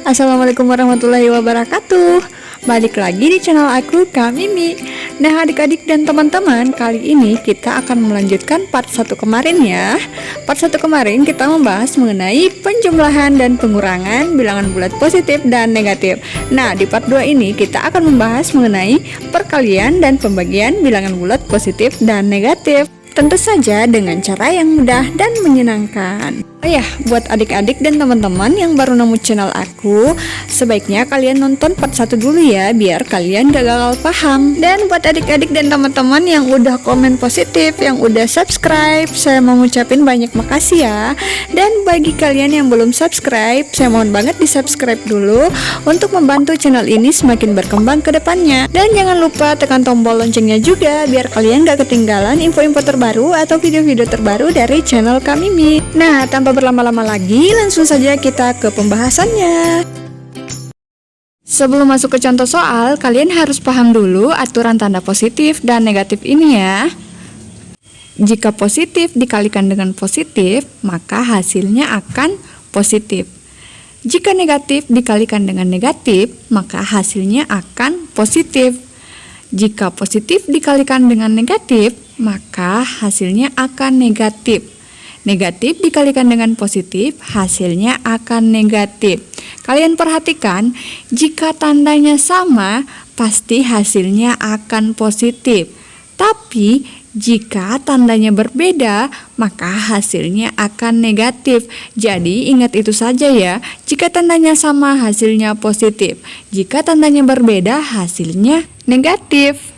Assalamualaikum warahmatullahi wabarakatuh. Balik lagi di channel aku, Kak Mimi. Nah adik-adik dan teman-teman, kali ini kita akan melanjutkan part 1 kemarin ya. Part 1 kemarin kita membahas mengenai penjumlahan dan pengurangan bilangan bulat positif dan negatif. Nah di part 2 ini kita akan membahas mengenai perkalian dan pembagian bilangan bulat positif dan negatif. Tentu saja dengan cara yang mudah dan menyenangkan. Oh ya, buat adik-adik dan teman-teman yang baru nemu channel aku, sebaiknya kalian nonton part 1 dulu ya, biar kalian gak gagal paham. Dan buat adik-adik dan teman-teman yang udah komen positif, yang udah subscribe, saya mau ngucapin banyak makasih ya. Dan bagi kalian yang belum subscribe, saya mohon banget di subscribe dulu untuk membantu channel ini semakin berkembang ke depannya. Dan jangan lupa tekan tombol loncengnya juga, biar kalian gak ketinggalan info-info terbaru atau video-video terbaru dari channel Kak Mimi. Nah, tanpa berlama-lama lagi, langsung saja kita ke pembahasannya. Sebelum masuk ke contoh soal, kalian harus paham dulu aturan tanda positif dan negatif ini ya. Jika positif dikalikan dengan positif, maka hasilnya akan positif. Jika negatif dikalikan dengan negatif, maka hasilnya akan positif. Jika positif dikalikan dengan negatif, maka hasilnya akan negatif. Negatif dikalikan dengan positif, hasilnya akan negatif. Kalian perhatikan, jika tandanya sama, pasti hasilnya akan positif. Tapi, jika tandanya berbeda, maka hasilnya akan negatif. Jadi, ingat itu saja ya. Jika tandanya sama, hasilnya positif. Jika tandanya berbeda, hasilnya negatif.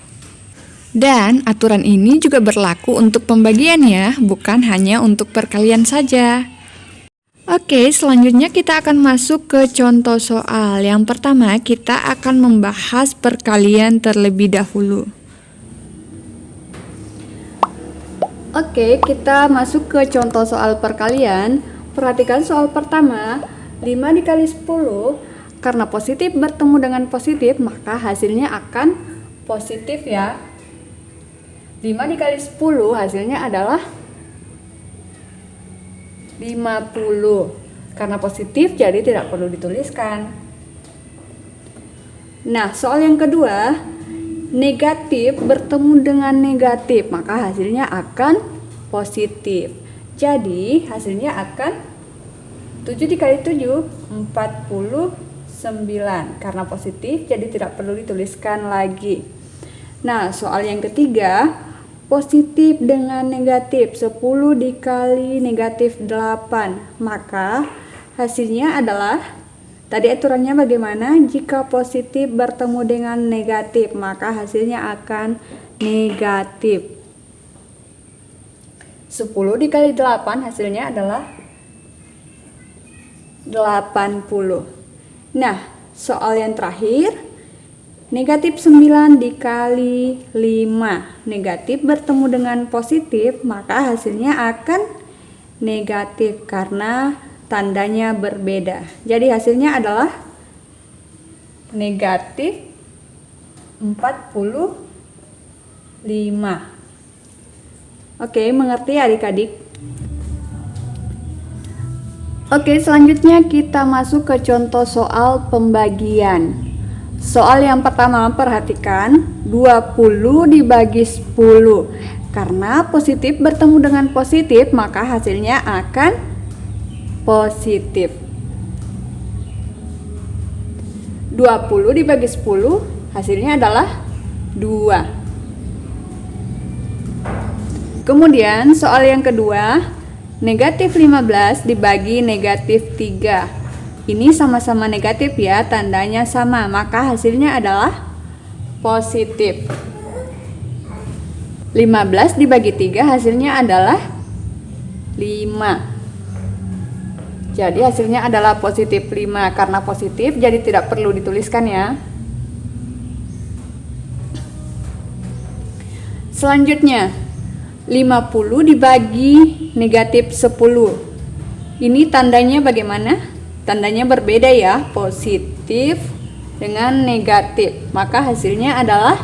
Dan aturan ini juga berlaku untuk pembagian ya, bukan hanya untuk perkalian saja. Oke, selanjutnya kita akan masuk ke contoh soal. Yang pertama, kita akan membahas perkalian terlebih dahulu. Oke, kita masuk ke contoh soal perkalian. Perhatikan soal pertama, 5 dikali 10. Karena positif bertemu dengan positif, maka hasilnya akan positif ya. 5 dikali 10 hasilnya adalah 50. Karena positif jadi tidak perlu dituliskan. Nah, soal yang kedua, negatif bertemu dengan negatif, maka hasilnya akan positif. Jadi, hasilnya akan 7 dikali 7, 49. Karena positif jadi tidak perlu dituliskan lagi. Nah, soal yang ketiga, positif dengan negatif, 10 dikali negatif 8, maka hasilnya adalah, tadi aturannya bagaimana? Jika positif bertemu dengan negatif, maka hasilnya akan negatif. 10 dikali 8 hasilnya adalah 80. Nah, soal yang terakhir, negatif 9 dikali 5. Negatif bertemu dengan positif, maka hasilnya akan negatif karena tandanya berbeda. Jadi hasilnya adalah negatif 45. Oke, mengerti adik-adik? Oke, selanjutnya kita masuk ke contoh soal pembagian. Soal yang pertama, perhatikan 20 dibagi 10. Karena positif bertemu dengan positif, maka hasilnya akan positif. 20 dibagi 10 hasilnya adalah 2. Kemudian soal yang kedua, negatif 15 dibagi negatif 3. Ini sama-sama negatif ya, tandanya sama, maka hasilnya adalah positif. 15 dibagi 3 hasilnya adalah 5. Jadi hasilnya adalah positif 5. Karena positif jadi tidak perlu dituliskan ya. Selanjutnya, 50 dibagi negatif 10. Ini tandanya bagaimana? Tandanya berbeda ya, positif dengan negatif. Maka hasilnya adalah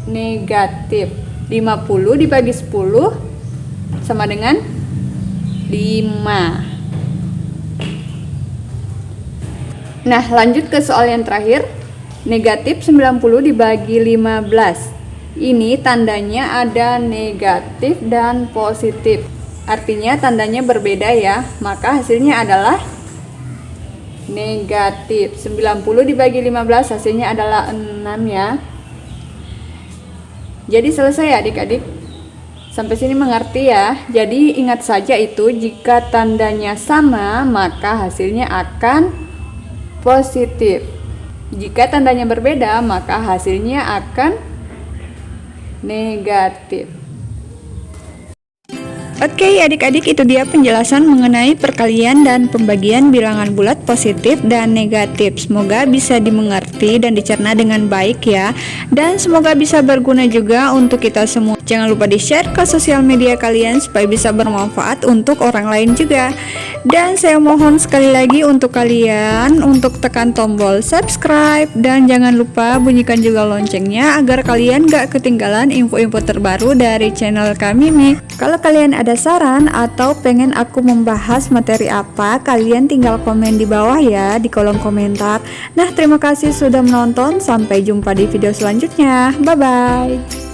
negatif. 50 dibagi 10 sama dengan 5. Nah, lanjut ke soal yang terakhir. Negatif 90 dibagi 15. Ini tandanya ada negatif dan positif. Artinya tandanya berbeda ya. Maka hasilnya adalah negatif. 90 dibagi 15 hasilnya adalah 6 ya. Jadi selesai ya adik-adik. Sampai sini mengerti ya. Jadi ingat saja itu, jika tandanya sama maka hasilnya akan positif. Jika tandanya berbeda maka hasilnya akan negatif. Oke adik-adik, itu dia penjelasan mengenai perkalian dan pembagian bilangan bulat positif dan negatif. Semoga bisa dimengerti dan dicerna dengan baik ya. Dan semoga bisa berguna juga untuk kita semua. Jangan lupa di-share ke sosial media kalian supaya bisa bermanfaat untuk orang lain juga. Dan saya mohon sekali lagi untuk kalian untuk tekan tombol subscribe dan jangan lupa bunyikan juga loncengnya agar kalian gak ketinggalan info-info terbaru dari channel kami nih. Kalau kalian ada saran atau pengen aku membahas materi apa, kalian tinggal komen di bawah ya, di kolom komentar. Nah, terima kasih sudah menonton. Sampai jumpa di video selanjutnya. Bye-bye.